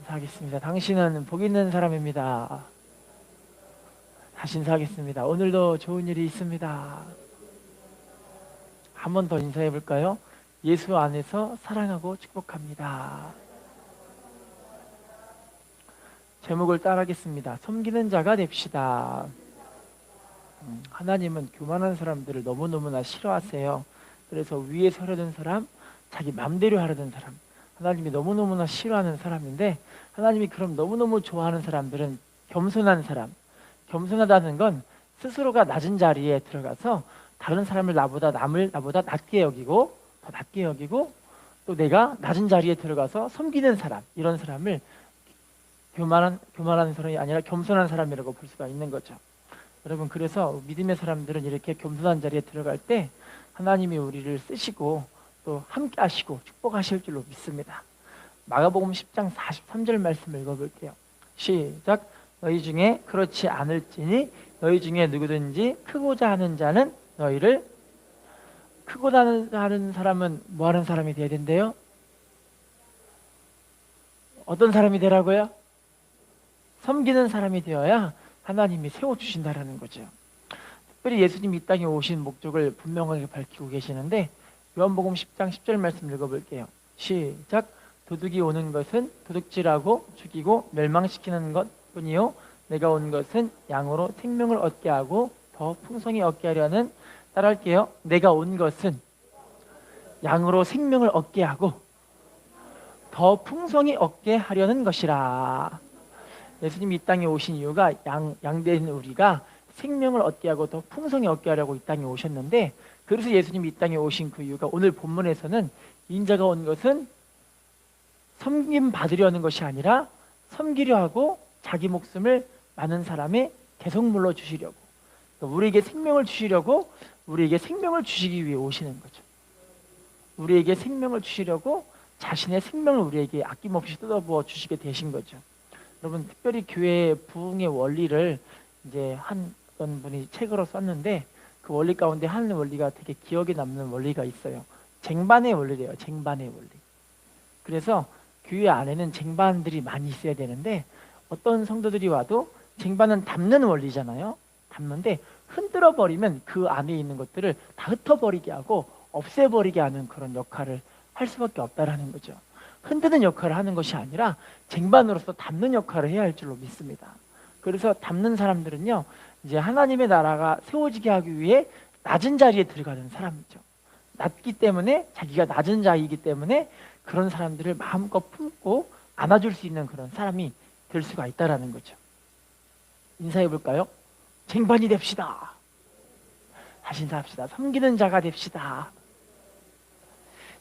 인사하겠습니다. 당신은 복 있는 사람입니다. 다시 인사하겠습니다. 오늘도 좋은 일이 있습니다. 한 번 더 인사해 볼까요? 예수 안에서 사랑하고 축복합니다. 제목을 따라하겠습니다. 섬기는 자가 됩시다. 하나님은 교만한 사람들을 너무너무나 싫어하세요. 그래서 위에 서려는 사람, 자기 맘대로 하려는 사람, 하나님이 너무너무나 싫어하는 사람인데, 하나님이 그럼 너무너무 좋아하는 사람들은 겸손한 사람. 겸손하다는 건 스스로가 낮은 자리에 들어가서 다른 사람을 남을 나보다 낮게 여기고, 더 낮게 여기고, 또 내가 낮은 자리에 들어가서 섬기는 사람, 이런 사람을 교만한 사람이 아니라 겸손한 사람이라고 볼 수가 있는 거죠. 여러분, 그래서 믿음의 사람들은 이렇게 겸손한 자리에 들어갈 때 하나님이 우리를 쓰시고 또 함께 하시고 축복하실 줄로 믿습니다. 마가복음 10장 43절 말씀을 읽어볼게요. 시작. 너희 중에 그렇지 않을지니 너희 중에 누구든지 크고자 하는 자는 너희를, 크고자 하는 사람은 뭐 하는 사람이 되어야 된대요? 어떤 사람이 되라고요? 섬기는 사람이 되어야 하나님이 세워주신다라는 거죠. 특별히 예수님이 이 땅에 오신 목적을 분명하게 밝히고 계시는데, 요한복음 10장 10절 말씀 읽어볼게요. 시작. 도둑이 오는 것은 도둑질하고 죽이고 멸망시키는 것뿐이요 내가 온 것은 양으로 생명을 얻게 하고 더 풍성히 얻게 하려는, 따라할게요. 내가 온 것은 양으로 생명을 얻게 하고 더 풍성히 얻게 하려는 것이라. 예수님이 이 땅에 오신 이유가 양된 우리가 생명을 얻게 하고 더 풍성히 얻게 하려고 이 땅에 오셨는데, 그래서 예수님이 이 땅에 오신 그 이유가, 오늘 본문에서는 인자가 온 것은 섬김 받으려는 것이 아니라 섬기려 하고 자기 목숨을 많은 사람의 대속물로 주시려고, 우리에게 생명을 주시려고, 우리에게 생명을 주시기 위해 오시는 거죠. 우리에게 생명을 주시려고 자신의 생명을 우리에게 아낌없이 뜯어부어 주시게 되신 거죠. 여러분, 특별히 교회의 부흥의 원리를 이제 한 어떤 분이 책으로 썼는데, 그 원리 가운데 한 원리가 되게 기억에 남는 원리가 있어요. 쟁반의 원리래요. 쟁반의 원리. 그래서 교회 안에는 쟁반들이 많이 있어야 되는데, 어떤 성도들이 와도 쟁반은 담는 원리잖아요. 담는데 흔들어 버리면 그 안에 있는 것들을 다 흩어버리게 하고 없애버리게 하는 그런 역할을 할 수밖에 없다라는 거죠. 흔드는 역할을 하는 것이 아니라 쟁반으로서 담는 역할을 해야 할 줄로 믿습니다. 그래서 담는 사람들은요, 이제 하나님의 나라가 세워지게 하기 위해 낮은 자리에 들어가는 사람이죠. 낮기 때문에, 자기가 낮은 자이기 때문에 그런 사람들을 마음껏 품고 안아줄 수 있는 그런 사람이 될 수가 있다라는 거죠. 인사해 볼까요? 쟁반이 됩시다. 다시 인사합시다. 섬기는 자가 됩시다.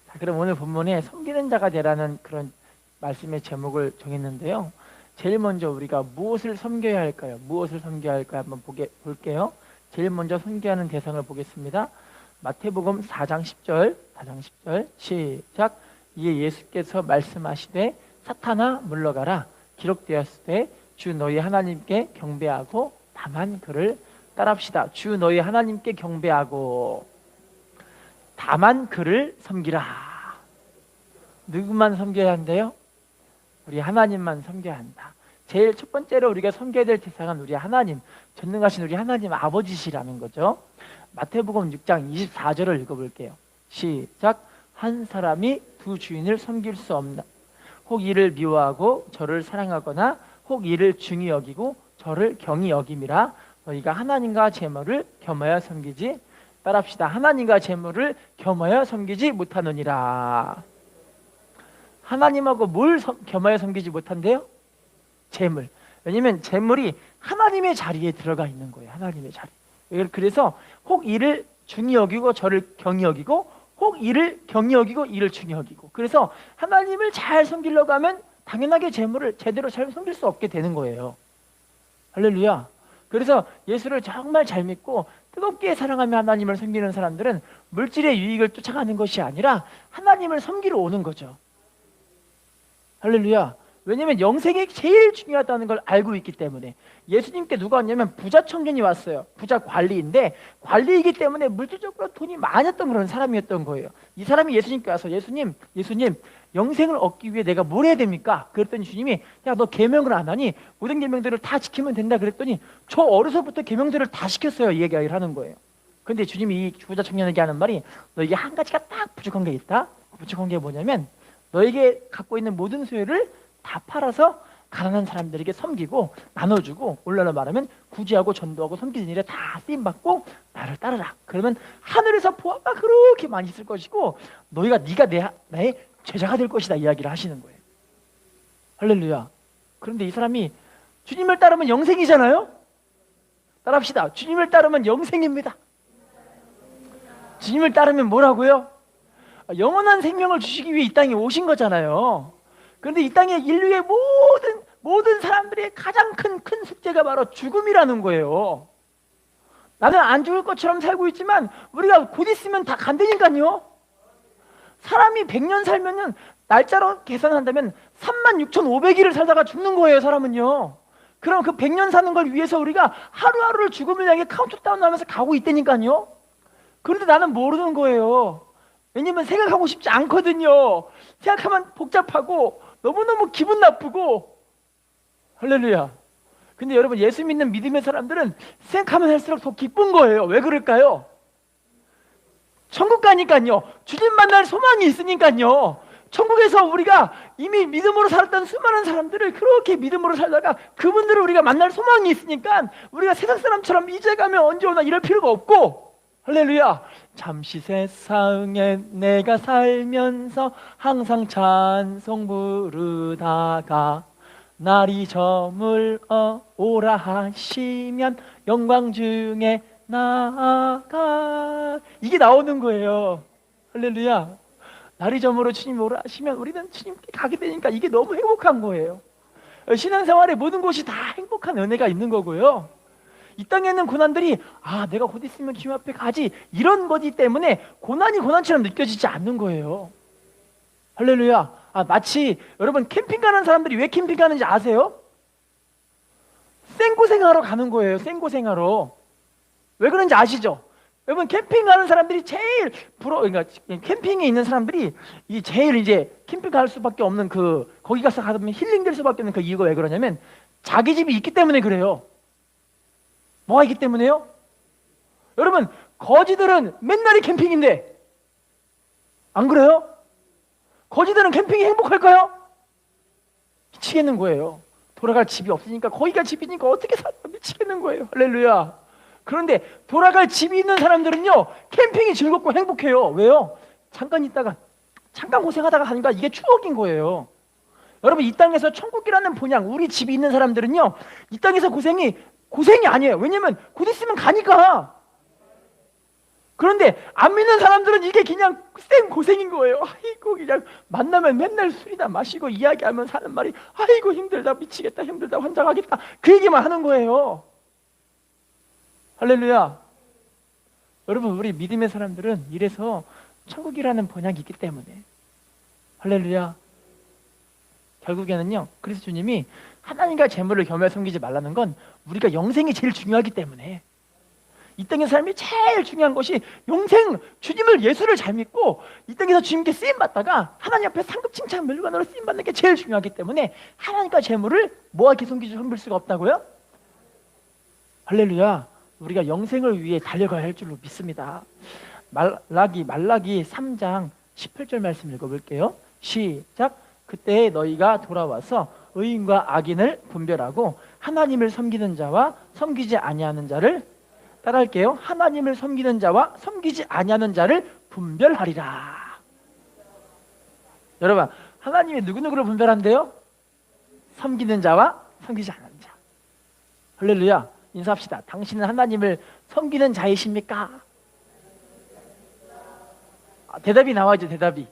자, 그럼 오늘 본문에 섬기는 자가 되라는 그런 말씀의 제목을 정했는데요. 제일 먼저 우리가 무엇을 섬겨야 할까요? 무엇을 섬겨야 할까요? 한번 볼게요. 제일 먼저 섬겨하는 대상을 보겠습니다. 마태복음 4장 10절, 4장 10절 시작. 이에 예수께서 말씀하시되 사탄아 물러가라. 기록되었을 때 주 너희 하나님께 경배하고 다만 그를 따릅시다. 주 너희 하나님께 경배하고 다만 그를 섬기라. 누구만 섬겨야 한대요? 우리 하나님만 섬겨야 한다. 제일 첫 번째로 우리가 섬겨야 될 대상은 우리 하나님, 전능하신 우리 하나님 아버지시라는 거죠. 마태복음 6장 24절을 읽어볼게요. 시작. 한 사람이 두 주인을 섬길 수 없나. 혹 이를 미워하고 저를 사랑하거나 혹 이를 중히 여기고 저를 경히 여김이라. 너희가 하나님과 재물을 겸하여 섬기지, 따라합시다. 하나님과 재물을 겸하여 섬기지 못하느니라. 하나님하고 뭘 겸하여 섬기지 못한대요? 재물. 왜냐면 재물이 하나님의 자리에 들어가 있는 거예요. 하나님의 자리. 그래서 혹 이를 중히 여기고 저를 경히 여기고, 혹 이를 경히 여기고 이를 중히 여기고. 그래서 하나님을 잘 섬기려고 하면 당연하게 재물을 제대로 잘 섬길 수 없게 되는 거예요. 할렐루야. 그래서 예수를 정말 잘 믿고 뜨겁게 사랑하며 하나님을 섬기는 사람들은 물질의 유익을 쫓아가는 것이 아니라 하나님을 섬기러 오는 거죠. 할렐루야. 왜냐하면 영생이 제일 중요하다는 걸 알고 있기 때문에. 예수님께 누가 왔냐면 부자 청년이 왔어요. 부자 관리인데 관리이기 때문에 물질적으로 돈이 많았던 그런 사람이었던 거예요. 이 사람이 예수님께 와서 예수님 영생을 얻기 위해 내가 뭘 해야 됩니까? 그랬더니 주님이 야, 너 계명을 안 하니? 모든 계명들을 다 지키면 된다 그랬더니 저 어려서부터 계명들을 다 지켰어요. 이 얘기를 하는 거예요. 근데 주님이 이 부자 청년에게 하는 말이 너에게 한 가지가 딱 부족한 게 있다. 부족한 게 뭐냐면 너에게 갖고 있는 모든 소유를 다 팔아서 가난한 사람들에게 섬기고 나눠주고, 오늘날로 말하면 구제하고 전도하고 섬기는 일에 다 쓰임받고 나를 따르라. 그러면 하늘에서 보화가 그렇게 많이 있을 것이고 네가 나의 제자가 될 것이다 이야기를 하시는 거예요. 할렐루야. 그런데 이 사람이 주님을 따르면 영생이잖아요. 따라합시다. 주님을 따르면 영생입니다. 주님을 따르면 뭐라고요? 영원한 생명을 주시기 위해 이 땅에 오신 거잖아요. 그런데 이 땅에 인류의 모든 사람들의 가장 큰 숙제가 바로 죽음이라는 거예요. 나는 안 죽을 것처럼 살고 있지만 우리가 곧 있으면 다 간다니까요. 사람이 100년 살면은 날짜로 계산한다면 36,500일을 살다가 죽는 거예요, 사람은요. 그럼 그 100년 사는 걸 위해서 우리가 하루하루를 죽음을 향해 카운트다운 하면서 가고 있다니까요. 그런데 나는 모르는 거예요. 왜냐면 생각하고 싶지 않거든요. 생각하면 복잡하고 너무너무 기분 나쁘고. 할렐루야. 근데 여러분, 예수 믿는 믿음의 사람들은 생각하면 할수록 더 기쁜 거예요. 왜 그럴까요? 천국 가니까요. 주님 만날 소망이 있으니까요. 천국에서 우리가 이미 믿음으로 살았던 수많은 사람들을 그렇게 믿음으로 살다가 그분들을 우리가 만날 소망이 있으니까 우리가 세상 사람처럼 이제 가면 언제 오나 이럴 필요가 없고. 할렐루야. 잠시 세상에 내가 살면서 항상 찬송 부르다가 날이 저물어 오라 하시면 영광 중에 나아가. 이게 나오는 거예요. 할렐루야. 날이 저물어 주님 오라 하시면 우리는 주님께 가게 되니까 이게 너무 행복한 거예요. 신앙생활의 모든 곳이 다 행복한 은혜가 있는 거고요. 이 땅에 있는 고난들이 내가 곧 있으면 주님 앞에 가지 이런 거기 때문에 고난이 고난처럼 느껴지지 않는 거예요. 할렐루야. 마치 여러분 캠핑 가는 사람들이 왜 캠핑 가는지 아세요? 생고생하러 가는 거예요. 생고생하러. 왜 그런지 아시죠? 여러분, 캠핑 가는 사람들이 제일 그러니까 캠핑에 있는 사람들이 이 제일 이제 캠핑 갈 수밖에 없는 거기 가서 가면 힐링될 수밖에 없는 그 이유가 왜 그러냐면 자기 집이 있기 때문에 그래요. 뭐가 있기 때문에요? 여러분, 거지들은 맨날이 캠핑인데 안 그래요? 거지들은 캠핑이 행복할까요? 미치겠는 거예요. 돌아갈 집이 없으니까 거기가 집이니까 어떻게 살까 미치겠는 거예요. 할렐루야. 그런데 돌아갈 집이 있는 사람들은요 캠핑이 즐겁고 행복해요. 왜요? 잠깐 고생하다가 가니까 이게 추억인 거예요. 여러분, 이 땅에서 천국이라는 본향, 우리 집이 있는 사람들은요 이 땅에서 고생이 아니에요. 왜냐면 곧 있으면 가니까. 그런데 안 믿는 사람들은 이게 그냥 생 고생인 거예요. 아이고, 그냥 만나면 맨날 술이나 마시고 이야기하면 사는 말이 아이고 힘들다, 미치겠다, 힘들다, 환장하겠다, 그 얘기만 하는 거예요. 할렐루야. 여러분, 우리 믿음의 사람들은 이래서 천국이라는 본향이 있기 때문에. 할렐루야. 결국에는요, 그래서 주님이 하나님과 재물을 겸해 섬기지 말라는 건 우리가 영생이 제일 중요하기 때문에. 이 땅의 삶이 제일 중요한 것이 영생, 주님을, 예수를 잘 믿고 이 땅에서 주님께 쓰임받다가 하나님 앞에 상급 칭찬 멸관으로 쓰임받는 게 제일 중요하기 때문에 하나님과 재물을 뭐하게 섬길 수가 없다고요? 할렐루야. 우리가 영생을 위해 달려가야 할 줄로 믿습니다. 말라기 3장 18절 말씀 읽어볼게요. 시작. 그때 너희가 돌아와서 의인과 악인을 분별하고 하나님을 섬기는 자와 섬기지 아니하는 자를 따라할게요. 하나님을 섬기는 자와 섬기지 아니하는 자를 분별하리라. 여러분, 하나님이 누구누구를 분별한대요? 섬기는 자와 섬기지 않는 자. 할렐루야. 인사합시다. 당신은 하나님을 섬기는 자이십니까? 대답이 나와야죠. 대답이.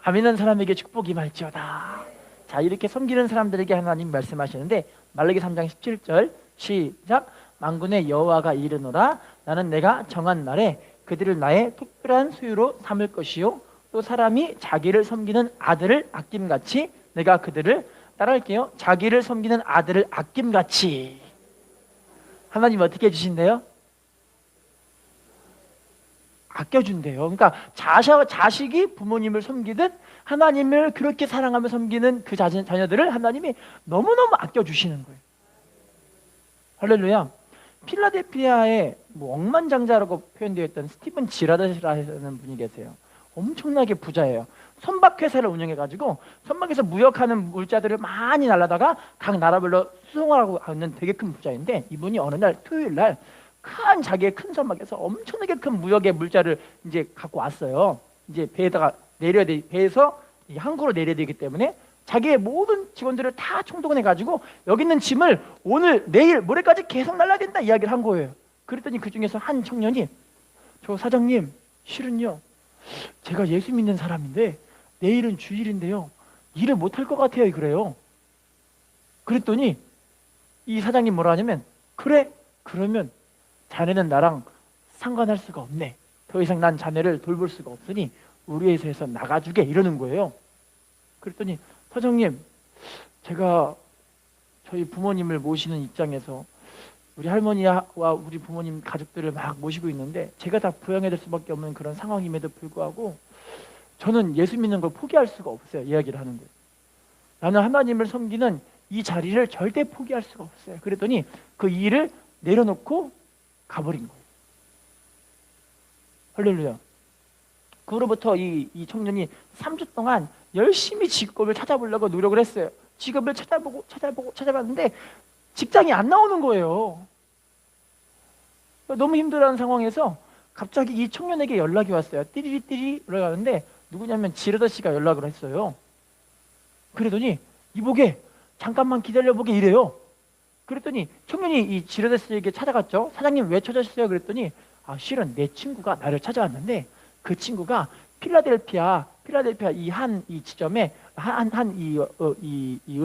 아멘한 사람에게 축복이 임할지어다. 자, 이렇게 섬기는 사람들에게 하나님 말씀하시는데 말라기 3장 17절 시작. 만군의 여호와가 이르노라. 나는 내가 정한 날에 그들을 나의 특별한 소유로 삼을 것이요 또 사람이 자기를 섬기는 아들을 아낌같이 내가 그들을 따라할게요. 자기를 섬기는 아들을 아낌같이. 하나님 어떻게 해주신대요? 아껴준대요. 그러니까 자식이 부모님을 섬기듯 하나님을 그렇게 사랑하며 섬기는 그 자녀들을 하나님이 너무너무 아껴주시는 거예요. 할렐루야. 필라델피아의 뭐 억만장자라고 표현되어 있던 스티븐 지라드라는 분이 계세요. 엄청나게 부자예요. 선박회사를 운영해가지고 선박에서 무역하는 물자들을 많이 날라다가 각 나라별로 수송하고 하는 되게 큰 부자인데, 이분이 어느 날 토요일 날 자기의 큰 선박에서 엄청나게 큰 무역의 물자를 이제 갖고 왔어요. 이제 배에다가 내려야 돼. 배에서 항구로 내려야 되기 때문에 자기의 모든 직원들을 다 총동원해가지고 여기 있는 짐을 오늘, 내일, 모레까지 계속 날라야 된다 이야기를 한 거예요. 그랬더니 그 중에서 한 청년이, 저 사장님, 실은요, 제가 예수 믿는 사람인데 내일은 주일인데요, 일을 못할 것 같아요. 그래요. 그랬더니 이 사장님 뭐라 하냐면, 그래, 그러면 자네는 나랑 상관할 수가 없네. 더 이상 난 자네를 돌볼 수가 없으니 우리 회사에서 나가주게, 이러는 거예요. 그랬더니, 사장님, 제가 저희 부모님을 모시는 입장에서 우리 할머니와 우리 부모님 가족들을 막 모시고 있는데 제가 다 부양해야 될 수밖에 없는 그런 상황임에도 불구하고 저는 예수 믿는 걸 포기할 수가 없어요. 이야기를 하는 거예요. 나는 하나님을 섬기는 이 자리를 절대 포기할 수가 없어요. 그랬더니 그 일을 내려놓고 가버린 거예요. 할렐루야. 그로부터 이 청년이 3주 동안 열심히 직업을 찾아보려고 노력을 했어요. 직업을 찾아봤는데 직장이 안 나오는 거예요. 너무 힘들어하는 상황에서 갑자기 이 청년에게 연락이 왔어요. 띠리리띠리 올라가는데 누구냐면 지르더 씨가 연락을 했어요. 그러더니 이보게, 잠깐만 기다려보게, 이래요. 그랬더니 청년이 이 지르더 씨에게 찾아갔죠. 사장님 왜 찾아주셨어요? 그랬더니, 실은 내 친구가 나를 찾아왔는데 그 친구가 필라델피아 이 지점에 이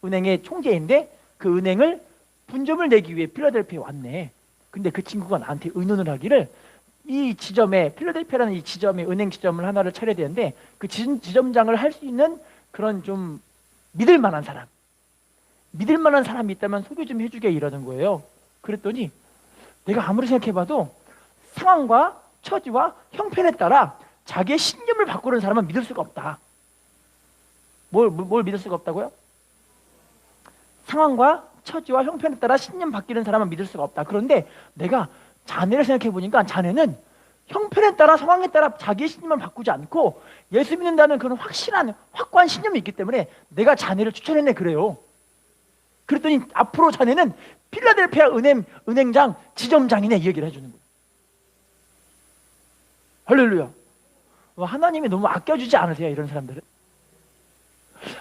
은행의 총재인데 그 은행을 분점을 내기 위해 필라델피아에 왔네. 근데 그 친구가 나한테 의논을 하기를, 이 지점에, 필라델피아라는 이 지점에 은행 지점을 하나를 차려야 되는데 그 지점장을 할 수 있는 그런 좀 믿을 만한 사람이 있다면 소개 좀 해주게, 이러는 거예요. 그랬더니 내가 아무리 생각해봐도 상황과 처지와 형편에 따라 자기의 신념을 바꾸는 사람은 믿을 수가 없다. 뭘 믿을 수가 없다고요? 상황과 처지와 형편에 따라 신념 바뀌는 사람은 믿을 수가 없다. 그런데 내가 자네를 생각해 보니까 자네는 형편에 따라, 상황에 따라 자기의 신념을 바꾸지 않고 예수 믿는다는 그런 확고한 신념이 있기 때문에 내가 자네를 추천했네, 그래요. 그랬더니 앞으로 자네는 필라델피아 은행장 지점장이네, 이 얘기를 해주는 거예요. 할렐루야. 하나님이 너무 아껴주지 않으세요, 이런 사람들은?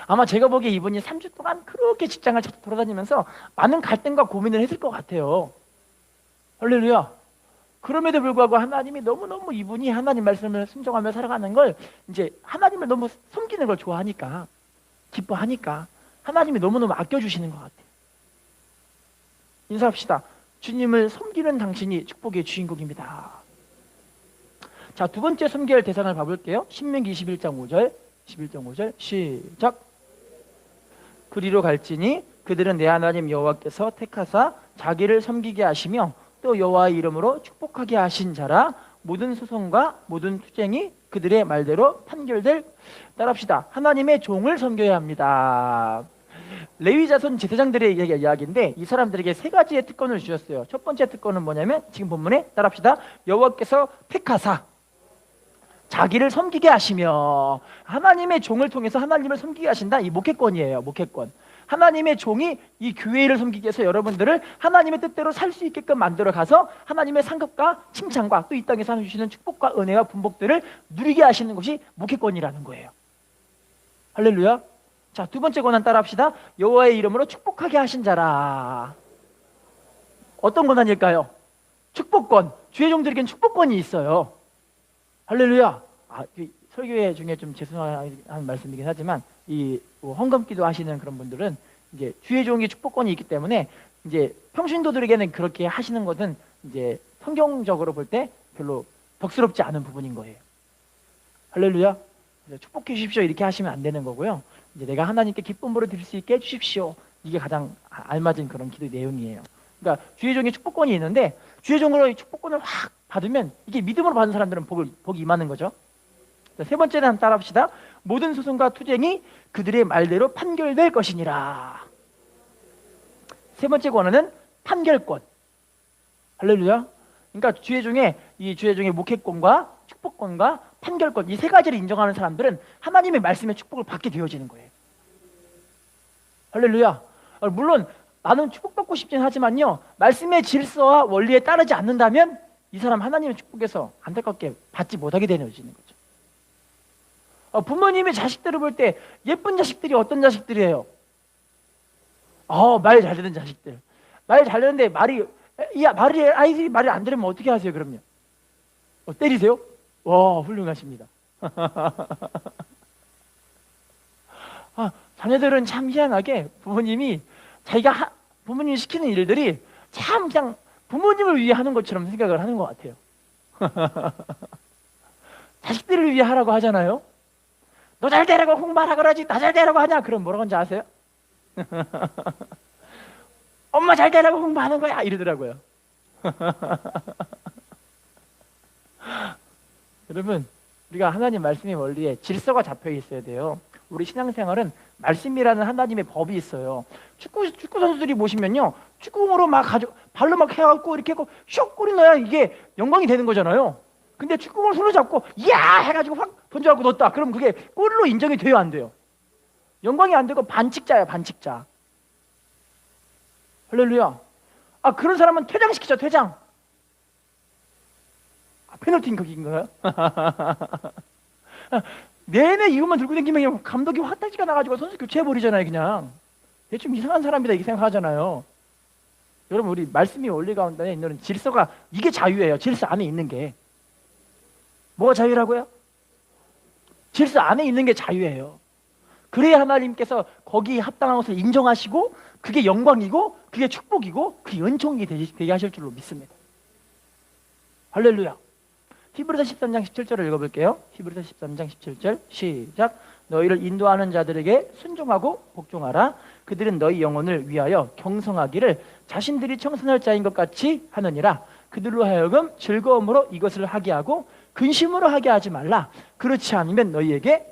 아마 제가 보기에 이분이 3주 동안 그렇게 직장을 돌아다니면서 많은 갈등과 고민을 했을 것 같아요. 할렐루야. 그럼에도 불구하고 하나님이 너무너무, 이분이 하나님 말씀을 순종하며 살아가는 걸, 이제 하나님을 너무 섬기는 걸 좋아하니까, 기뻐하니까 하나님이 너무너무 아껴주시는 것 같아요. 인사합시다. 주님을 섬기는 당신이 축복의 주인공입니다. 자, 두 번째 섬겨야 할 대상을 봐볼게요. 신명기 21장 5절 시작. 그리로 갈지니 그들은 내 하나님 여호와께서 택하사 자기를 섬기게 하시며 또 여호와의 이름으로 축복하게 하신 자라. 모든 소송과 모든 투쟁이 그들의 말대로 판결될. 따라합시다. 하나님의 종을 섬겨야 합니다. 레위 자손 제사장들의 이야기인데 이 사람들에게 세 가지의 특권을 주셨어요. 첫 번째 특권은 뭐냐면 지금 본문에 따라합시다. 여호와께서 택하사 자기를 섬기게 하시며, 하나님의 종을 통해서 하나님을 섬기게 하신다. 이 목회권이에요. 목회권. 하나님의 종이 이 교회를 섬기기 위해서 여러분들을 하나님의 뜻대로 살 수 있게끔 만들어 가서 하나님의 상급과 칭찬과 또 이 땅에서 주시는 축복과 은혜와 분복들을 누리게 하시는 것이 목회권이라는 거예요. 할렐루야. 자, 두 번째 권한 따라합시다. 여호와의 이름으로 축복하게 하신 자라. 어떤 권한일까요? 축복권. 주의 종들에겐 축복권이 있어요. 할렐루야. 설교회 중에 좀 죄송한 말씀이긴 하지만 이 헌금기도 하시는 그런 분들은 이제 주의 종의 축복권이 있기 때문에 이제 평신도들에게는 그렇게 하시는 것은 이제 성경적으로 볼 때 별로 덕스럽지 않은 부분인 거예요. 할렐루야. 축복해 주십시오 이렇게 하시면 안 되는 거고요. 이제 내가 하나님께 기쁨으로 드릴 수 있게 해주십시오. 이게 가장 알맞은 그런 기도 내용이에요. 그러니까 주의 종의 축복권이 있는데 주의 종으로 축복권을 확 받으면 이게 믿음으로 받은 사람들은 복이 임하는 거죠. 자, 세 번째는 한번 따라합시다. 모든 소송과 투쟁이 그들의 말대로 판결될 것이니라. 세 번째 권한은 판결권. 할렐루야. 그러니까 주의 종의 목회권과 축복권과 판결권, 이 세 가지를 인정하는 사람들은 하나님의 말씀의 축복을 받게 되어지는 거예요. 할렐루야. 물론 나는 축복받고 싶진 하지만요, 말씀의 질서와 원리에 따르지 않는다면 이 사람 하나님의 축복에서 안타깝게 받지 못하게 되어지는 거죠. 부모님이 자식들을 볼 때 예쁜 자식들이 어떤 자식들이에요? 말 잘 듣는 자식들. 말 잘 듣는데 아이들이 말을 안 들으면 어떻게 하세요, 그럼요? 때리세요? 와, 훌륭하십니다. 자녀들은 참 희한하게 부모님이 부모님이 시키는 일들이 참 그냥 부모님을 위해 하는 것처럼 생각을 하는 것 같아요. 자식들을 위해 하라고 하잖아요. 너 잘 되라고 홍보하라 그러지, 나 잘 되라고 하냐? 그럼 뭐라고 하는지 아세요? 엄마 잘 되라고 홍보하는 거야 이러더라고요. 여러분, 우리가 하나님 말씀의 원리에 질서가 잡혀 있어야 돼요. 우리 신앙생활은 말씀이라는 하나님의 법이 있어요. 축구 선수들이 보시면요, 축구공으로 막 발로 막 해갖고 이렇게 하고 슉 골이 넣어야 이게 영광이 되는 거잖아요. 근데 축구공을 손으로 잡고 이야 해가지고 확 던져갖고 넣었다. 그럼 그게 골로 인정이 돼요, 안 돼요? 영광이 안 되고 반칙자야, 반칙자. 할렐루야. 그런 사람은 퇴장시키죠, 퇴장. 페널티인 거긴가요? 내내 이것만 들고 다니면 감독이 화딱지가 나가지고 선수 교체해버리잖아요, 그냥. 얘 좀 이상한 사람이다, 이렇게 생각하잖아요. 여러분, 우리 말씀이 원리 가운데 있는 질서가, 이게 자유예요. 질서 안에 있는 게. 뭐가 자유라고요? 질서 안에 있는 게 자유예요. 그래야 하나님께서 거기에 합당한 것을 인정하시고 그게 영광이고 그게 축복이고 그게 은총이 되게 하실 줄로 믿습니다. 할렐루야. 히브리서 13장 17절을 읽어볼게요. 히브리서 13장 17절 시작. 너희를 인도하는 자들에게 순종하고 복종하라. 그들은 너희 영혼을 위하여 경성하기를 자신들이 청선할 자인 것 같이 하느니라. 그들로 하여금 즐거움으로 이것을 하게 하고 근심으로 하게 하지 말라. 그렇지 않으면 너희에게,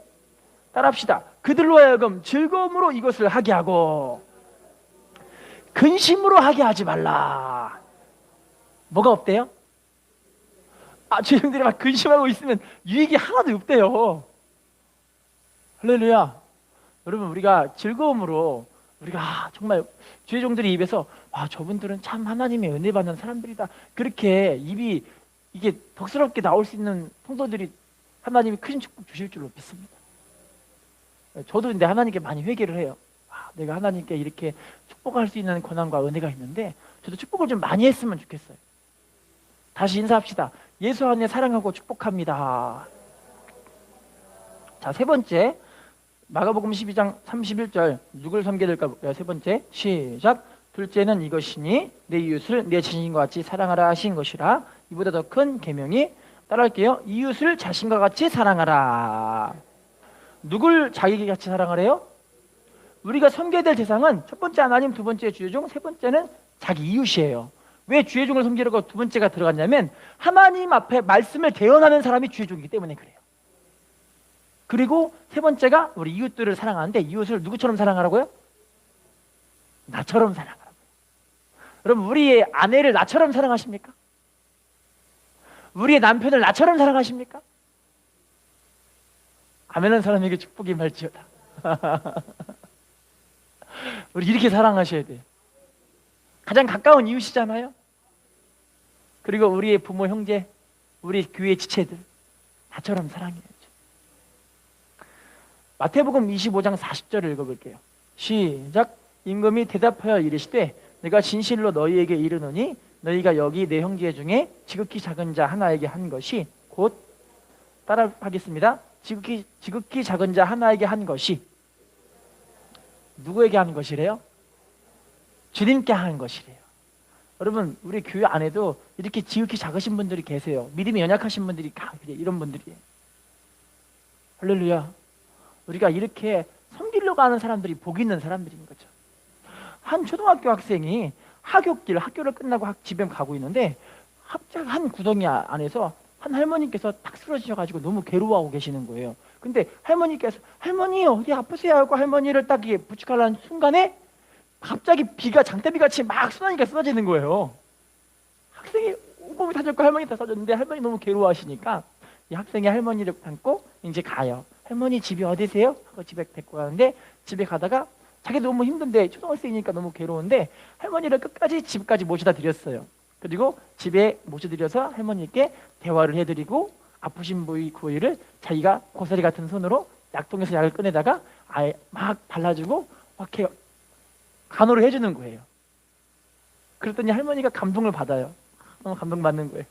따라합시다. 그들로 하여금 즐거움으로 이것을 하게 하고 근심으로 하게 하지 말라. 뭐가 없대요? 주인들이 막 근심하고 있으면 유익이 하나도 없대요. 할렐루야. 여러분, 우리가 즐거움으로, 우리가 정말 주의 종들의 입에서 저분들은 참 하나님의 은혜 받는 사람들이다, 그렇게 입이 이게 덕스럽게 나올 수 있는 성도들이 하나님이 큰 축복 주실 줄로 믿습니다. 저도 근데 하나님께 많이 회개를 해요. 내가 하나님께 이렇게 축복할 수 있는 권한과 은혜가 있는데 저도 축복을 좀 많이 했으면 좋겠어요. 다시 인사합시다. 예수 안에 사랑하고 축복합니다. 자, 세 번째, 마가복음 12장 31절 누굴 섬겨야 될까 볼까요? 세 번째 시작. 둘째는 이것이니 내 이웃을 내 자신과 같이 사랑하라 하신 것이라. 이보다 더 큰 계명이, 따라할게요. 이웃을 자신과 같이 사랑하라. 누굴 자기같이 사랑하래요? 우리가 섬겨야 될 대상은 첫 번째 하나님, 두 번째 주의종, 세 번째는 자기 이웃이에요. 왜 주의종을 섬기려고 두 번째가 들어갔냐면 하나님 앞에 말씀을 대언하는 사람이 주의종이기 때문에 그래요. 그리고 세 번째가 우리 이웃들을 사랑하는데, 이웃을 누구처럼 사랑하라고요? 나처럼 사랑하라고요. 여러분, 우리의 아내를 나처럼 사랑하십니까? 우리의 남편을 나처럼 사랑하십니까? 아멘한 사람에게 축복이 임할지어다. 우리 이렇게 사랑하셔야 돼요. 가장 가까운 이웃이잖아요. 그리고 우리의 부모, 형제, 우리 교회 지체들 나처럼 사랑해야죠. 마태복음 25장 40절을 읽어볼게요. 시작. 임금이 대답하여 이르시되 내가 진실로 너희에게 이르노니 너희가 여기 내 형제 중에 지극히 작은 자 하나에게 한 것이 곧, 따라하겠습니다. 지극히 작은 자 하나에게 한 것이, 누구에게 한 것이래요? 주님께 한 것이래요. 여러분, 우리 교회 안에도 이렇게 지극히 작으신 분들이 계세요. 믿음이 연약하신 분들이 이런 분들이에요. 할렐루야. 우리가 이렇게 섬기려고 세워가는 사람들이 복 있는 사람들인 거죠. 한 초등학교 학생이 학교를 끝나고 집에 가고 있는데 갑자기 한 구덩이 안에서 한 할머니께서 탁 쓰러지셔가지고 너무 괴로워하고 계시는 거예요. 근데 할머니께서 할머니 어디 아프세요? 하고 할머니를 딱 부축하려는 순간에 갑자기 비가 장대비같이 막 쏟아지니까 쓰러지는 거예요. 학생이 온몸이 다졌고 할머니 다 써졌는데 할머니 너무 괴로워하시니까 이 학생이 할머니를 안고 이제 가요. 할머니 집이 어디세요? 하고 집에 데리고 가는데 집에 가다가 자기 너무 힘든데 초등학생이니까 너무 괴로운데 할머니를 끝까지 집까지 모셔다 드렸어요. 그리고 집에 모셔드려서 할머니께 대화를 해드리고 아프신 부위를 자기가 고사리 같은 손으로 약통에서 약을 꺼내다가 아예 막 발라주고 막 이렇게 간호를 해주는 거예요. 그랬더니 할머니가 감동을 받아요. 너무 감동받는 거예요.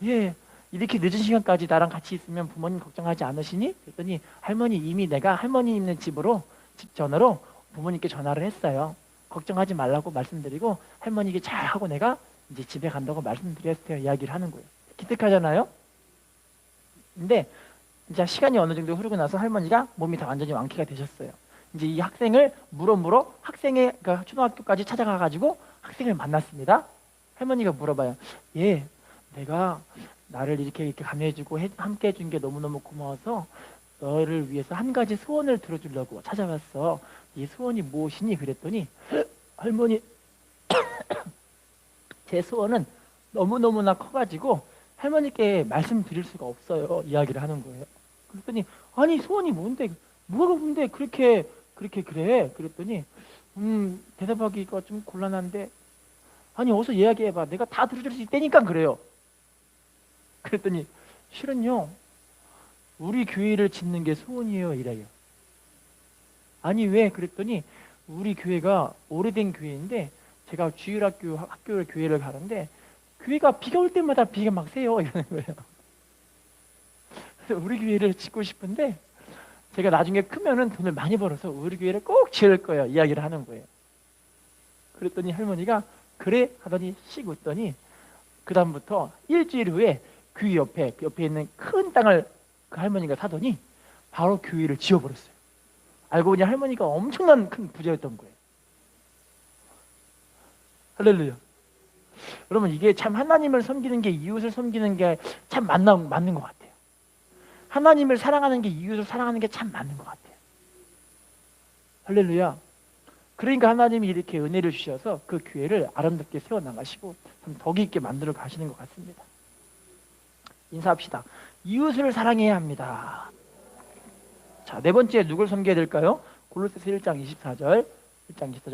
예, 이렇게 늦은 시간까지 나랑 같이 있으면 부모님 걱정하지 않으시니? 그랬더니 할머니 이미 내가 할머니 있는 집으로 집 전화로 부모님께 전화를 했어요. 걱정하지 말라고 말씀드리고 할머니께 잘하고 내가 이제 집에 간다고 말씀드렸어요. 이야기를 하는 거예요. 기특하잖아요. 근데 이제 시간이 어느 정도 흐르고 나서 할머니가 몸이 다 완전히 완쾌가 되셨어요. 이제 이 학생을 물어 학생의 그러니까 초등학교까지 찾아가 가지고 학생을 만났습니다. 할머니가 물어봐요. 예, 내가 나를 이렇게 감해주고 함께 해준 게 너무너무 고마워서 너를 위해서 한 가지 소원을 들어주려고 찾아왔어. 이 소원이 무엇이니? 그랬더니 할머니 제 소원은 너무너무나 커가지고 할머니께 말씀드릴 수가 없어요. 이야기를 하는 거예요. 그랬더니 아니 소원이 뭔데? 뭐가 뭔데 그래? 그랬더니 대답하기가 좀 곤란한데 아니 어서 이야기해봐. 내가 다 들어줄 수 있다니까 그래요. 그랬더니 실은요 우리 교회를 짓는 게 소원이에요 이래요. 아니 왜? 그랬더니 우리 교회가 오래된 교회인데 제가 학교를 교회를 가는데 교회가 비가 올 때마다 비가 막 새요 이러는 거예요. 그래서 우리 교회를 짓고 싶은데 제가 나중에 크면은 돈을 많이 벌어서 우리 교회를 꼭 지을 거예요 이야기를 하는 거예요. 그랬더니 할머니가 그래 하더니 씩 웃더니 그 다음부터 일주일 후에 교회 옆에 있는 큰 땅을 그 할머니가 사더니 바로 교회를 지어버렸어요. 알고 보니 할머니가 엄청난 큰 부자였던 거예요. 할렐루야. 여러분 이게 참 하나님을 섬기는 게 이웃을 섬기는 게 참 맞는 것 같아요. 하나님을 사랑하는 게 이웃을 사랑하는 게 참 맞는 것 같아요. 할렐루야. 그러니까 하나님이 이렇게 은혜를 주셔서 그 교회를 아름답게 세워나가시고 참 덕이 있게 만들어 가시는 것 같습니다. 인사합시다. 이웃을 사랑해야 합니다. 자, 네 번째 누굴 섬겨야 될까요? 골로새서 1장 24절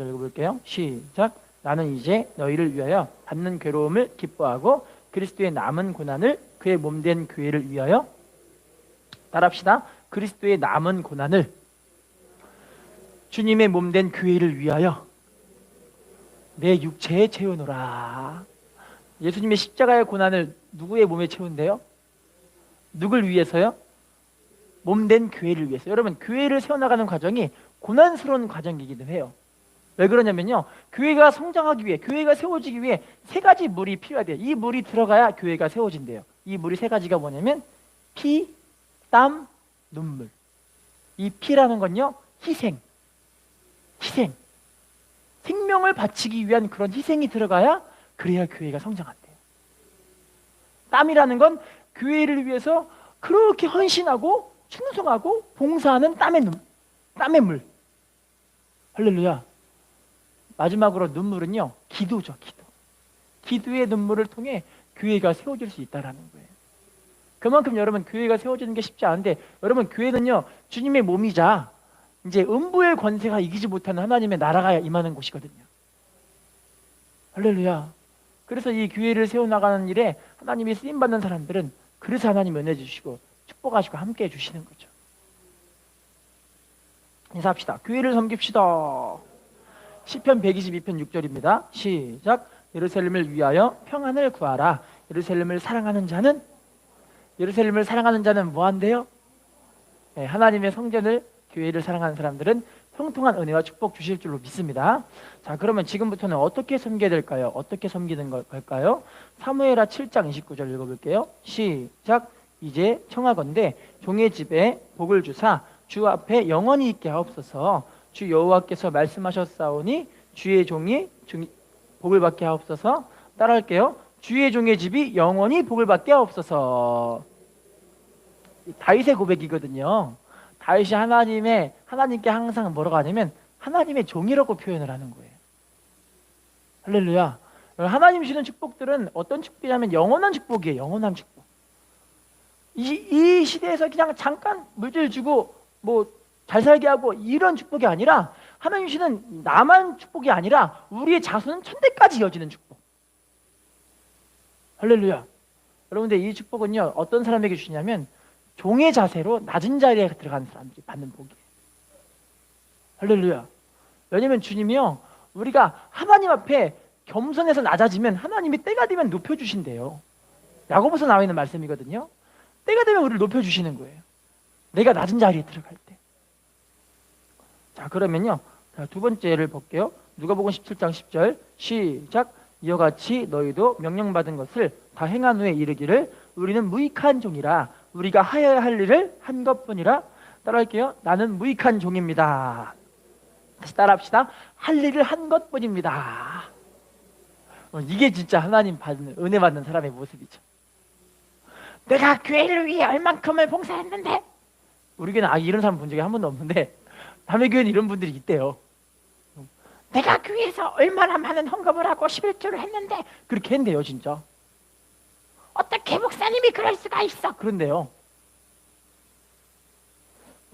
읽어볼게요. 시작. 나는 이제 너희를 위하여 받는 괴로움을 기뻐하고 그리스도의 남은 고난을 그의 몸된 교회를 위하여 따라합시다. 그리스도의 남은 고난을 주님의 몸된 교회를 위하여 내 육체에 채우노라. 예수님의 십자가의 고난을 누구의 몸에 채운대요? 누굴 위해서요? 몸된 교회를 위해서. 여러분 교회를 세워나가는 과정이 고난스러운 과정이기도 해요. 왜 그러냐면요 교회가 성장하기 위해 교회가 세워지기 위해 세 가지 물이 필요하대요. 이 물이 들어가야 교회가 세워진대요. 이 물이 세 가지가 뭐냐면 피, 땀, 눈물. 이 피라는 건요 희생 생명을 바치기 위한 그런 희생이 들어가야 그래야 교회가 성장한대요. 땀이라는 건 교회를 위해서 그렇게 헌신하고 충성하고 봉사하는 땀의 물. 할렐루야. 마지막으로 눈물은요 기도죠. 기도의 눈물을 통해 교회가 세워질 수 있다는 거예요. 그만큼 여러분 교회가 세워지는 게 쉽지 않은데 여러분 교회는요 주님의 몸이자 이제 음부의 권세가 이기지 못하는 하나님의 나라가 임하는 곳이거든요. 할렐루야. 그래서 이 교회를 세워나가는 일에 하나님이 쓰임받는 사람들은 그래서 하나님 은혜 주시고 축복하시고 함께 해주시는 거죠. 인사합시다. 교회를 섬깁시다. 시편 122편 6절입니다. 시작. 예루살렘을 위하여 평안을 구하라. 예루살렘을 사랑하는 자는 뭐 한대요? 네, 하나님의 성전을 교회를 사랑하는 사람들은 형통한 은혜와 축복 주실 줄로 믿습니다. 자, 그러면 지금부터는 어떻게 섬겨야 될까요? 어떻게 섬기는 걸까요? 사무엘하 7장 29절 읽어볼게요. 시작. 이제 청하건대 종의 집에 복을 주사 주 앞에 영원히 있게 하옵소서. 주 여호와께서 말씀하셨사오니 주의 종이 복을 받게 하옵소서. 따라할게요. 주의 종의 집이 영원히 복을 받게 하옵소서. 다윗의 고백이거든요. 다윗이 하나님께 항상 뭐라고 하냐면 하나님의 종이라고 표현을 하는 거예요. 할렐루야. 하나님 주시는 축복들은 어떤 축복이냐면 영원한 축복이에요. 영원한 축복. 이 시대에서 그냥 잠깐 물질 주고 뭐 잘 살게 하고 이런 축복이 아니라, 하나님 주시는 나만 축복이 아니라 우리의 자손은 천대까지 이어지는 축복. 할렐루야. 여러분들, 이 축복은요 어떤 사람에게 주시냐면 종의 자세로 낮은 자리에 들어가는 사람들이 받는 복이에요. 할렐루야. 왜냐면 주님이요, 우리가 하나님 앞에 겸손해서 낮아지면 하나님이 때가 되면 높여주신대요. 야고보서 나와 있는 말씀이거든요. 때가 되면 우리를 높여주시는 거예요. 내가 낮은 자리에 들어갈 때. 자, 그러면요, 두 번째를 볼게요. 누가복음 17장 10절 시작. 이와 같이 너희도 명령받은 것을 다 행한 후에 이르기를 우리는 무익한 종이라 우리가 하여야 할 일을 한 것뿐이라. 따라할게요. 나는 무익한 종입니다. 다시 따라합시다. 할 일을 한 것뿐입니다. 이게 진짜 하나님 받는, 은혜 받는 사람의 모습이죠. 내가 교회를 위해 얼만큼을 봉사했는데, 우리 교회는 이런 사람 본 적이 한 번도 없는데 남의 교회는 이런 분들이 있대요. 내가 교회에서 얼마나 많은 헌금을 하고 11조를 했는데, 그렇게 했는데요. 진짜 어떻게 목사님이 그럴 수가 있어, 그런데요.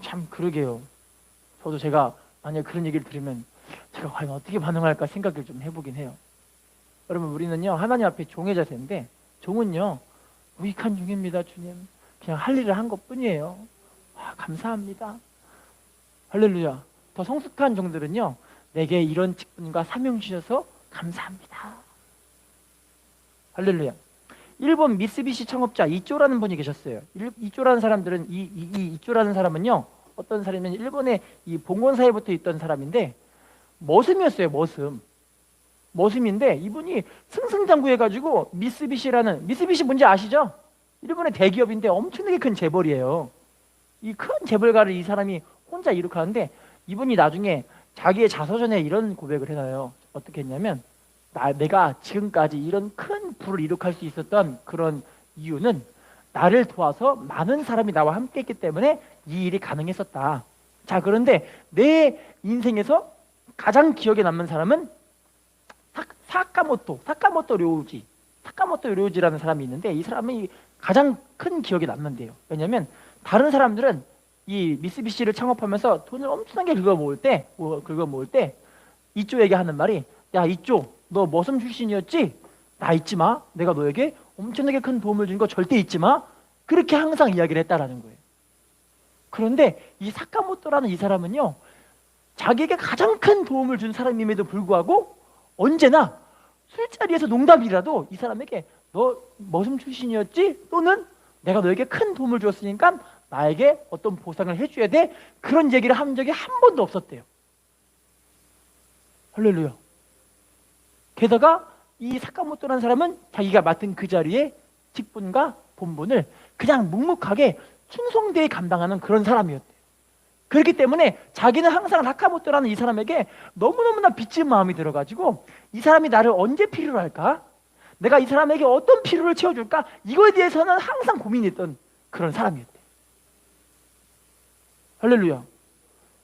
참 그러게요. 저도 제가 만약 그런 얘기를 들으면 제가 과연 어떻게 반응할까 생각을 좀 해보긴 해요. 여러분, 우리는요 하나님 앞에 종의 자세인데, 종은요 무익한 종입니다. 주님, 그냥 할 일을 한 것뿐이에요. 감사합니다. 할렐루야. 더 성숙한 종들은요, 내게 이런 직분과 사명 주셔서 감사합니다. 할렐루야. 일본 미쓰비시 창업자 이쪼라는 분이 계셨어요. 이쪼라는 사람들은 이쪼라는 사람은요 어떤 사람이면 일본의 이 봉건사회부터 있던 사람인데 머슴이었어요. 머슴인데 이분이 승승장구해가지고 미쓰비시 뭔지 아시죠? 일본의 대기업인데 엄청나게 큰 재벌이에요. 이 큰 재벌가를 이 사람이 혼자 이룩하는데, 이분이 나중에 자기의 자서전에 이런 고백을 해놔요. 어떻게 했냐면, 내가 지금까지 이런 큰 부를 이룩할 수 있었던 그런 이유는 나를 도와서 많은 사람이 나와 함께 했기 때문에 이 일이 가능했었다. 자, 그런데 내 인생에서 가장 기억에 남는 사람은 사카모토 료우지라는 사람이 있는데, 이 사람이 가장 큰 기억에 남는데요. 왜냐하면 다른 사람들은 이 미쓰비시를 창업하면서 돈을 엄청나게 긁어모을 때 이쪼에게 하는 말이, 야 이쪼, 너 머슴 출신이었지? 나 잊지 마. 내가 너에게 엄청나게 큰 도움을 준 거 절대 잊지 마. 그렇게 항상 이야기를 했다라는 거예요. 그런데 이 사카모토라는 이 사람은요, 자기에게 가장 큰 도움을 준 사람임에도 불구하고 언제나 술자리에서 농담이라도 이 사람에게 너 머슴 출신이었지? 또는 내가 너에게 큰 도움을 주었으니까 나에게 어떤 보상을 해줘야 돼. 그런 얘기를 한 적이 한 번도 없었대요. 할렐루야. 게다가 이 사카모토라는 사람은 자기가 맡은 그 자리에 직분과 본분을 그냥 묵묵하게 충성되게 감당하는 그런 사람이었대요. 그렇기 때문에 자기는 항상 사카모토라는 이 사람에게 너무너무나 빚진 마음이 들어가지고, 이 사람이 나를 언제 필요로 할까? 내가 이 사람에게 어떤 필요를 채워줄까? 이거에 대해서는 항상 고민했던 그런 사람이었대요. 할렐루야.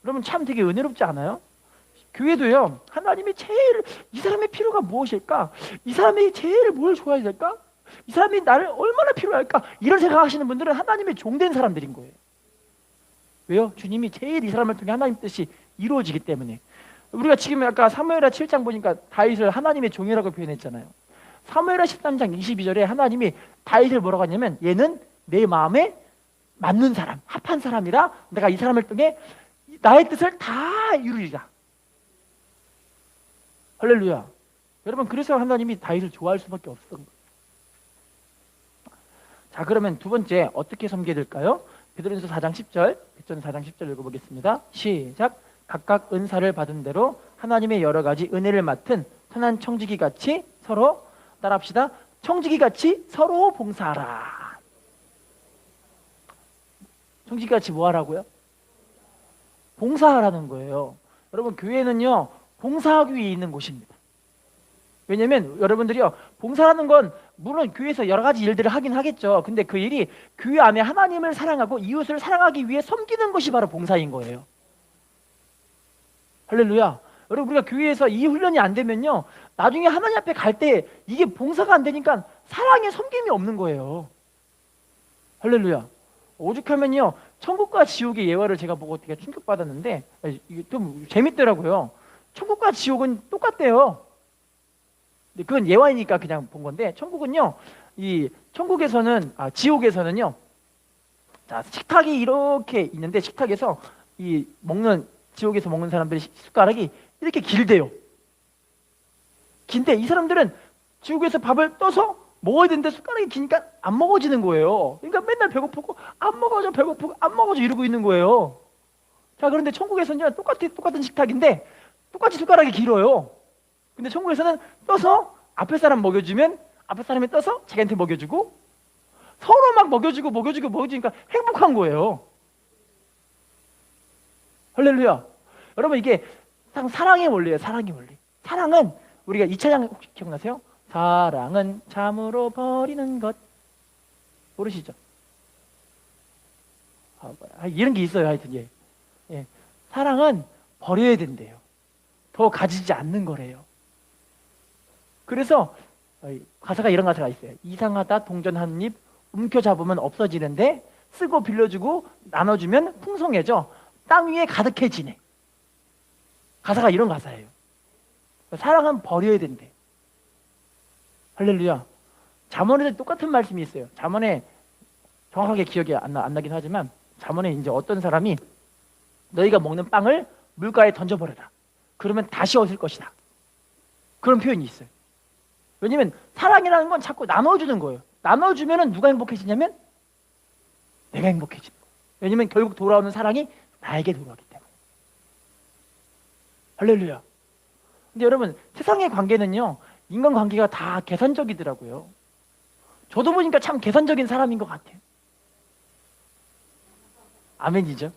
여러분, 참 되게 은혜롭지 않아요? 교회도요, 하나님이 제일 이 사람의 필요가 무엇일까? 이 사람이 제일 뭘 줘야 될까? 이 사람이 나를 얼마나 필요할까? 이런 생각하시는 분들은 하나님의 종된 사람들인 거예요. 왜요? 주님이 제일 이 사람을 통해 하나님 뜻이 이루어지기 때문에. 우리가 지금 아까 사무엘하 7장 보니까 다윗을 하나님의 종이라고 표현했잖아요. 사무엘하 13장 22절에 하나님이 다윗을 뭐라고 하냐면, 얘는 내 마음에 맞는 사람, 합한 사람이라 내가 이 사람을 통해 나의 뜻을 다 이루리라. 할렐루야. 여러분, 그래서 하나님이 다윗을 좋아할 수밖에 없었던 거예요. 자, 그러면 두 번째 어떻게 섬겨야 될까요? 베드로전서 4장 10절 읽어보겠습니다. 시작. 각각 은사를 받은 대로 하나님의 여러 가지 은혜를 맡은 선한 청지기 같이 서로, 따라합시다. 청지기 같이 서로 봉사하라. 청지기 같이 뭐 하라고요? 봉사하라는 거예요. 여러분, 교회는요, 봉사하기 위해 있는 곳입니다. 왜냐면 여러분들이요, 봉사하는 건 물론 교회에서 여러 가지 일들을 하긴 하겠죠. 근데 그 일이 교회 안에 하나님을 사랑하고 이웃을 사랑하기 위해 섬기는 것이 바로 봉사인 거예요. 할렐루야. 여러분, 우리가 교회에서 이 훈련이 안 되면요, 나중에 하나님 앞에 갈 때 이게 봉사가 안 되니까 사랑의 섬김이 없는 거예요. 할렐루야. 오죽하면요, 천국과 지옥의 예화를 제가 보고 되게 충격받았는데, 이게 좀 재밌더라고요. 천국과 지옥은 똑같대요. 근데 그건 예화이니까 그냥 본 건데, 천국은요, 이 천국에서는, 지옥에서는요, 자, 식탁이 이렇게 있는데, 식탁에서 이 지옥에서 먹는 사람들의 숟가락이 이렇게 길대요. 긴데 이 사람들은 지옥에서 밥을 떠서 먹어야 되는데 숟가락이 기니까 안 먹어지는 거예요. 그러니까 맨날 배고프고 안 먹어져, 배고프고 안 먹어져 이러고 있는 거예요. 자, 그런데 천국에서는요, 똑같은 식탁인데 똑같이 숟가락이 길어요. 근데 천국에서는 떠서 앞에 사람 먹여주면 앞에 사람이 떠서 자기한테 먹여주고 서로 막 먹여주니까 행복한 거예요. 할렐루야. 여러분, 이게 사랑의 원리예요. 사랑의 원리. 사랑은 우리가 2차장 혹시 기억나세요? 사랑은 참으로 버리는 것. 모르시죠? 이런 게 있어요. 하여튼 예. 사랑은 버려야 된대요. 더 가지지 않는 거래요. 그래서 이런 가사가 있어요. 이상하다 동전 한 입 움켜잡으면 없어지는데 쓰고 빌려주고 나눠주면 풍성해져 땅 위에 가득해지네. 가사가 이런 가사예요. 사랑은 버려야 된대. 할렐루야. 잠언에도 똑같은 말씀이 있어요. 잠언에 정확하게 기억이 안 나긴 하지만 잠언에 이제 어떤 사람이 너희가 먹는 빵을 물가에 던져버려라. 그러면 다시 얻을 것이다. 그런 표현이 있어요. 왜냐면 사랑이라는 건 자꾸 나눠주는 거예요. 나눠주면 누가 행복해지냐면 내가 행복해지는 거예요. 왜냐면 결국 돌아오는 사랑이 나에게 돌아오기 때문에. 할렐루야. 근데 여러분, 세상의 관계는요, 인간관계가 다 계산적이더라고요. 저도 보니까 참 계산적인 사람인 것 같아요. 아멘이죠.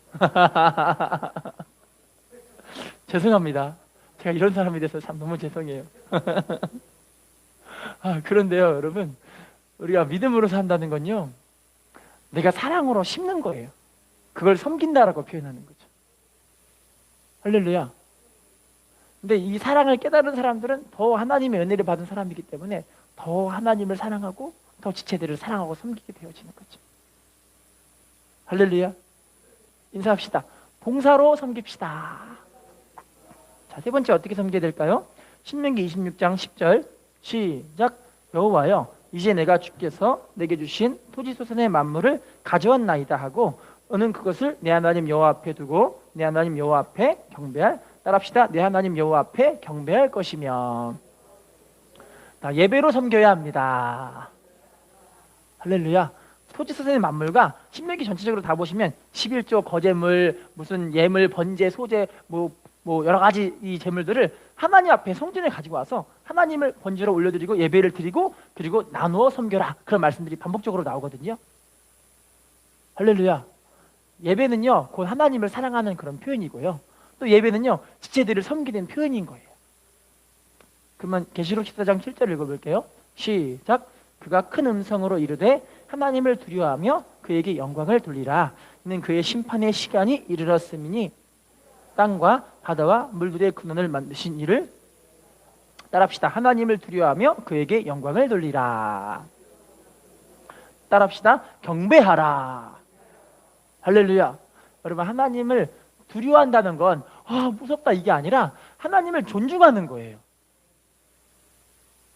죄송합니다. 제가 이런 사람이 돼서 참 너무 죄송해요. 그런데요, 여러분, 우리가 믿음으로 산다는 건요, 내가 사랑으로 심는 거예요. 그걸 섬긴다라고 표현하는 거죠. 할렐루야. 근데 이 사랑을 깨달은 사람들은 더 하나님의 은혜를 받은 사람이기 때문에 더 하나님을 사랑하고 더 지체들을 사랑하고 섬기게 되어지는 거죠. 할렐루야. 인사합시다. 봉사로 섬깁시다. 자, 세 번째 어떻게 섬겨야 될까요? 신명기 26장 10절 시작. 여호와여, 이제 내가 주께서 내게 주신 토지소산의 만물을 가져왔나이다 하고 너는 그것을 내 하나님 여호와 앞에 두고 내 하나님 여호와 앞에 경배할, 따라합시다. 내 하나님 여호와 앞에 경배할 것이며. 예배로 섬겨야 합니다. 할렐루야. 토지소산의 만물과 신명기 전체적으로 다 보시면 11조 거제물, 무슨 예물, 번제, 소제, 뭐 여러 가지 이 제물들을 하나님 앞에 성전에 가지고 와서 하나님을 번제로 올려드리고 예배를 드리고 그리고 나누어 섬겨라. 그런 말씀들이 반복적으로 나오거든요. 할렐루야. 예배는요, 곧 하나님을 사랑하는 그런 표현이고요. 또 예배는요, 지체들을 섬기는 표현인 거예요. 그러면 계시록 14장 7절 읽어볼게요. 시작. 그가 큰 음성으로 이르되 하나님을 두려워하며 그에게 영광을 돌리라. 이는 그의 심판의 시간이 이르렀음이니 땅과 바다와 물들의 근원을 만드신 이를, 따라합시다. 하나님을 두려워하며 그에게 영광을 돌리라. 따라합시다. 경배하라. 할렐루야. 여러분, 하나님을 두려워한다는 건 무섭다 이게 아니라 하나님을 존중하는 거예요.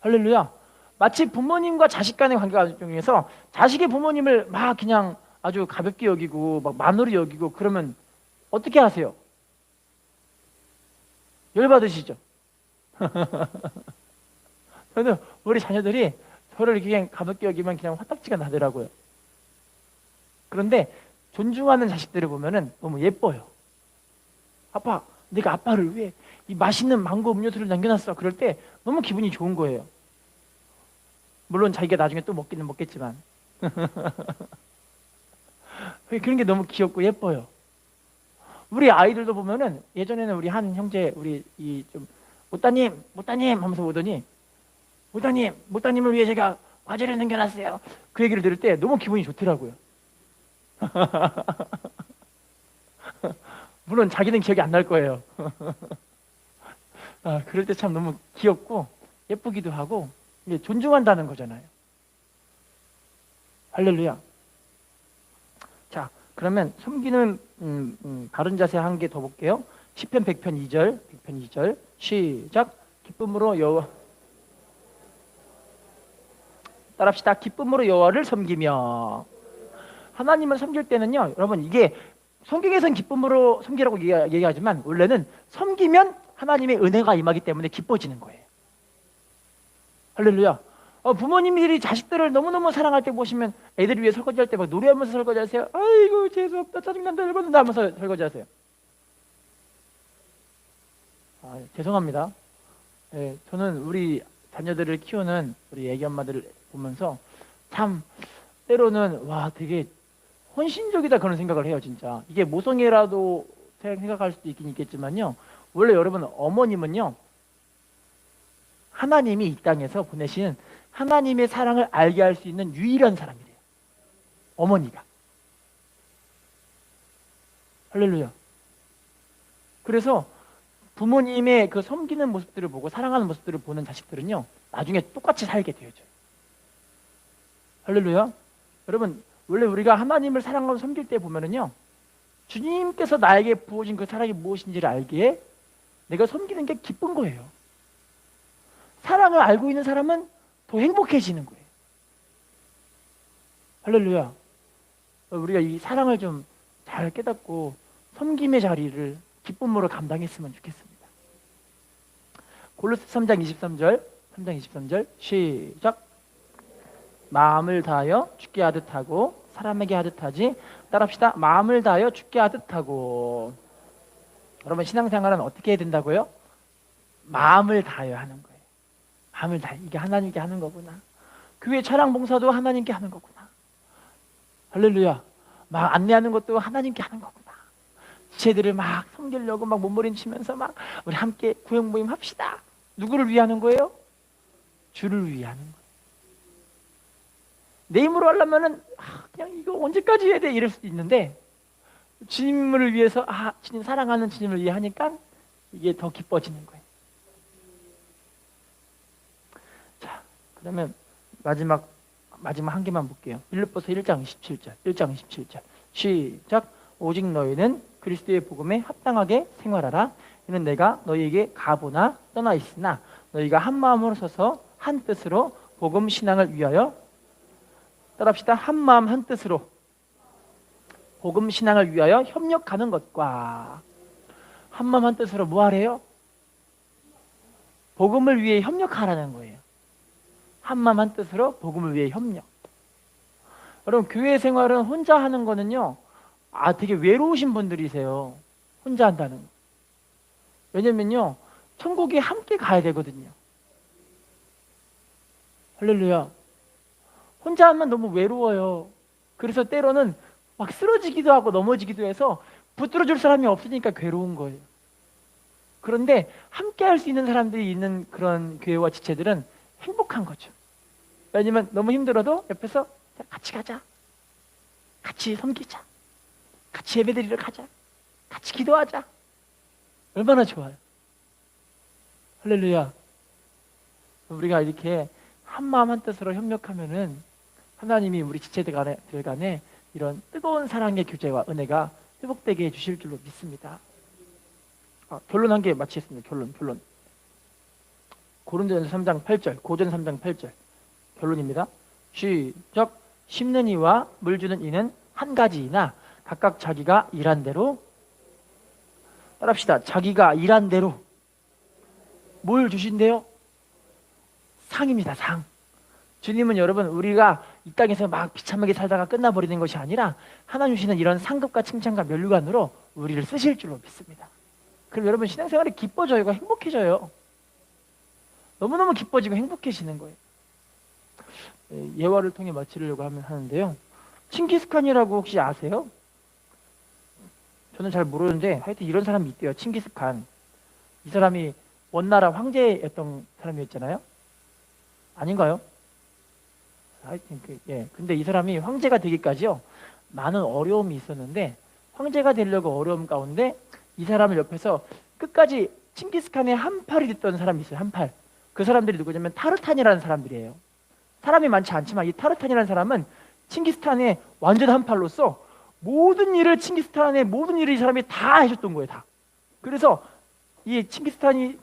할렐루야. 마치 부모님과 자식 간의 관계 중에서 자식의 부모님을 막 그냥 아주 가볍게 여기고 막 만으로 여기고 그러면 어떻게 하세요? 열받으시죠? 저는 우리 자녀들이 저를 이렇게 그냥 가볍게 여기면 그냥 화딱지가 나더라고요. 그런데 존중하는 자식들을 보면은 너무 예뻐요. 아빠, 내가 아빠를 위해 이 맛있는 망고 음료수를 남겨놨어. 그럴 때 너무 기분이 좋은 거예요. 물론 자기가 나중에 또 먹기는 먹겠지만 그런 게 너무 귀엽고 예뻐요. 우리 아이들도 보면은 예전에는 우리 한 형제 우리 이 좀 못다님 하면서 오더니 못다님을 위해 제가 과제를 남겨놨어요. 그 얘기를 들을 때 너무 기분이 좋더라고요. 물론 자기는 기억이 안 날 거예요. 그럴 때 참 너무 귀엽고 예쁘기도 하고 이게 존중한다는 거잖아요. 할렐루야. 자, 그러면 섬기는 바른 자세 한 개 더 볼게요. 시편 100편 2절 시작. 기쁨으로 여호와 따라합시다. 기쁨으로 여호와를 섬기며. 하나님을 섬길 때는요, 여러분 이게 성경에서는 기쁨으로 섬기라고 얘기하지만 원래는 섬기면 하나님의 은혜가 임하기 때문에 기뻐지는 거예요. 할렐루야. 부모님들이 자식들을 너무너무 사랑할 때 보시면 애들 위해 설거지할 때 막 노래하면서 설거지하세요. 아이고 재수없다 짜증난다 열받는다 하면서 설거지하세요. 죄송합니다. 네, 저는 우리 자녀들을 키우는 우리 애기 엄마들을 보면서 참 때로는 와 되게 헌신적이다 그런 생각을 해요. 진짜 이게 모성애라도 생각할 수도 있긴 있겠지만요, 원래 여러분 어머님은요 하나님이 이 땅에서 보내신 하나님의 사랑을 알게 할 수 있는 유일한 사람이래요. 어머니가. 할렐루야. 그래서 부모님의 그 섬기는 모습들을 보고 사랑하는 모습들을 보는 자식들은요 나중에 똑같이 살게 되어져요. 할렐루야. 여러분 원래 우리가 하나님을 사랑하고 섬길 때 보면은요 주님께서 나에게 부어진 그 사랑이 무엇인지를 알기에 내가 섬기는 게 기쁜 거예요. 사랑을 알고 있는 사람은 더 행복해지는 거예요. 할렐루야. 우리가 이 사랑을 좀 잘 깨닫고 섬김의 자리를 기쁨으로 감당했으면 좋겠습니다. 골로새 3장 23절 시작. 마음을 다하여 주께 하듯 하고 사람에게 하듯 하지. 따라합시다. 마음을 다하여 주께 하듯 하고. 여러분 신앙생활은 어떻게 해야 된다고요? 마음을 다하여 하는 거예요. 마음을 다해. 이게 하나님께 하는 거구나. 교회 차량 봉사도 하나님께 하는 거구나. 할렐루야. 막 안내하는 것도 하나님께 하는 거구나. 지체들을 막 섬기려고 막 몸부림치면서 막 우리 함께 구역 모임 합시다. 누구를 위하는 거예요? 주를 위하는 거예요. 내 힘으로 하려면은 그냥 이거 언제까지 해야 돼 이럴 수도 있는데 주님을 위해서 주님 사랑하는 주님을 위해 하니까 이게 더 기뻐지는 거예요. 자, 그러면 마지막 한 개만 볼게요. 빌립보서 1장 27절 시작. 오직 너희는 그리스도의 복음에 합당하게 생활하라. 이는 내가 너희에게 가보나 떠나 있으나 너희가 한 마음으로 서서 한 뜻으로 복음 신앙을 위하여. 따라합시다. 한 마음 한 뜻으로 복음 신앙을 위하여 협력하는 것과. 한 마음 한 뜻으로 뭐 하래요? 복음을 위해 협력하라는 거예요. 한 마음 한 뜻으로 복음을 위해 협력. 여러분 교회 생활은 혼자 하는 거는요 되게 외로우신 분들이세요. 혼자 한다는 거. 왜냐면요 천국에 함께 가야 되거든요. 할렐루야. 혼자 하면 너무 외로워요. 그래서 때로는 막 쓰러지기도 하고 넘어지기도 해서 붙들어 줄 사람이 없으니까 괴로운 거예요. 그런데 함께 할 수 있는 사람들이 있는 그런 교회와 지체들은 행복한 거죠. 왜냐면 너무 힘들어도 옆에서 같이 가자, 같이 섬기자, 같이 예배드리러 가자, 같이 기도하자. 얼마나 좋아요. 할렐루야. 우리가 이렇게 한 마음 한 뜻으로 협력하면은 하나님이 우리 지체들 간에 이런 뜨거운 사랑의 교제와 은혜가 회복되게 해주실 줄로 믿습니다. 결론 한 개 마치겠습니다. 결론. 고린도전서 3장 8절, 고전 3장 8절 결론입니다. 시작. 심는 이와 물 주는 이는 한 가지이나 각각 자기가 일한 대로. 따라합시다. 자기가 일한 대로 뭘 주신대요? 상입니다. 상. 주님은 여러분 우리가 이 땅에서 막 비참하게 살다가 끝나버리는 것이 아니라 하나님 주시는 이런 상급과 칭찬과 면류관으로 우리를 쓰실 줄로 믿습니다. 그럼 여러분 신앙생활이 기뻐져요. 행복해져요. 너무너무 기뻐지고 행복해지는 거예요. 예화를 통해 마치려고 하는데요. 칭기스칸이라고 혹시 아세요? 저는 잘 모르는데 하여튼 이런 사람이 있대요. 칭기스칸. 이 사람이 원나라 황제였던 사람이었잖아요. 아닌가요? 하여튼 근데 이 사람이 황제가 되기까지요 많은 어려움이 있었는데, 황제가 되려고 어려움 가운데 이 사람을 옆에서 끝까지 칭기스칸의 한팔이 됐던 사람이 있어요. 한팔. 그 사람들이 누구냐면 타르탄이라는 사람들이에요. 사람이 많지 않지만 이 타르탄이라는 사람은 칭기스칸의 완전 한팔로서 모든 일을 칭기스칸의 모든 일을 이 사람이 다 해줬던 거예요. 다. 그래서 이 칭기스칸이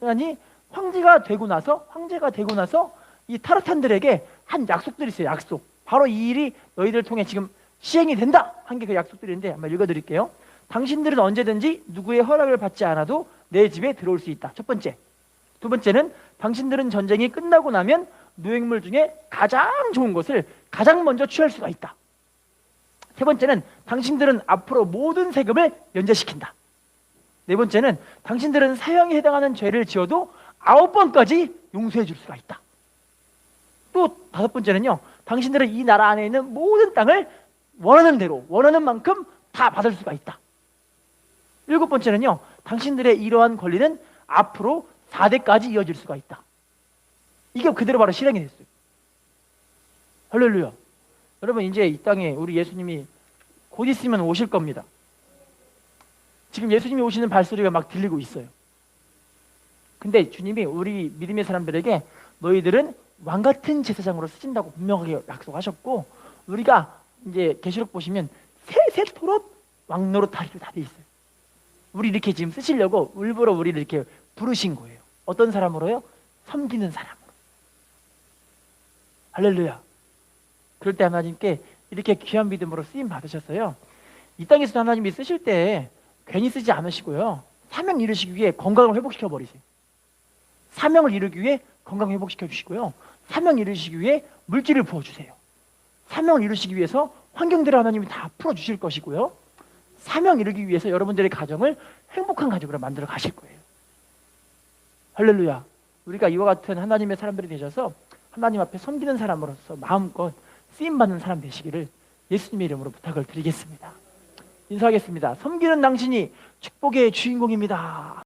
황제가 되고 나서 이 타르탄들에게 한 약속들이 있어요. 약속. 바로 이 일이 너희들을 통해 지금 시행이 된다 한 게 그 약속들인데 한번 읽어드릴게요. 당신들은 언제든지 누구의 허락을 받지 않아도 내 집에 들어올 수 있다. 첫 번째. 두 번째는 당신들은 전쟁이 끝나고 나면 노획물 중에 가장 좋은 것을 가장 먼저 취할 수가 있다. 세 번째는 당신들은 앞으로 모든 세금을 면제시킨다. 네 번째는 당신들은 사형에 해당하는 죄를 지어도 9번까지 용서해 줄 수가 있다. 또 다섯 번째는요, 당신들은 이 나라 안에 있는 모든 땅을 원하는 대로 원하는 만큼 다 받을 수가 있다. 일곱 번째는요, 당신들의 이러한 권리는 앞으로 4대까지 이어질 수가 있다. 이게 그대로 바로 실행이 됐어요. 할렐루야. 여러분, 이제 이 땅에 우리 예수님이 곧 있으면 오실 겁니다. 지금 예수님이 오시는 발소리가 막 들리고 있어요. 근데 주님이 우리 믿음의 사람들에게 너희들은 왕같은 제사장으로 쓰신다고 분명하게 약속하셨고, 우리가 이제 계시록 보시면 세세토록 왕노릇 다 돼 있어요. 우리 이렇게 지금 쓰시려고 일부러 우리를 이렇게 부르신 거예요. 어떤 사람으로요? 섬기는 사람으로. 할렐루야. 그럴 때 하나님께 이렇게 귀한 믿음으로 쓰임 받으셨어요. 이 땅에서 하나님이 쓰실 때 괜히 쓰지 않으시고요, 사명 이루시기 위해 건강을 회복시켜 버리세요. 사명을 이루기 위해 건강 회복시켜 주시고요, 사명 이루시기 위해 물질을 부어주세요. 사명을 이루시기 위해서 환경들을 하나님이 다 풀어주실 것이고요, 사명 이루기 위해서 여러분들의 가정을 행복한 가족으로 만들어 가실 거예요. 할렐루야. 우리가 이와 같은 하나님의 사람들이 되셔서 하나님 앞에 섬기는 사람으로서 마음껏 쓰임받는 사람 되시기를 예수님의 이름으로 부탁을 드리겠습니다. 인사하겠습니다. 섬기는 당신이 축복의 주인공입니다.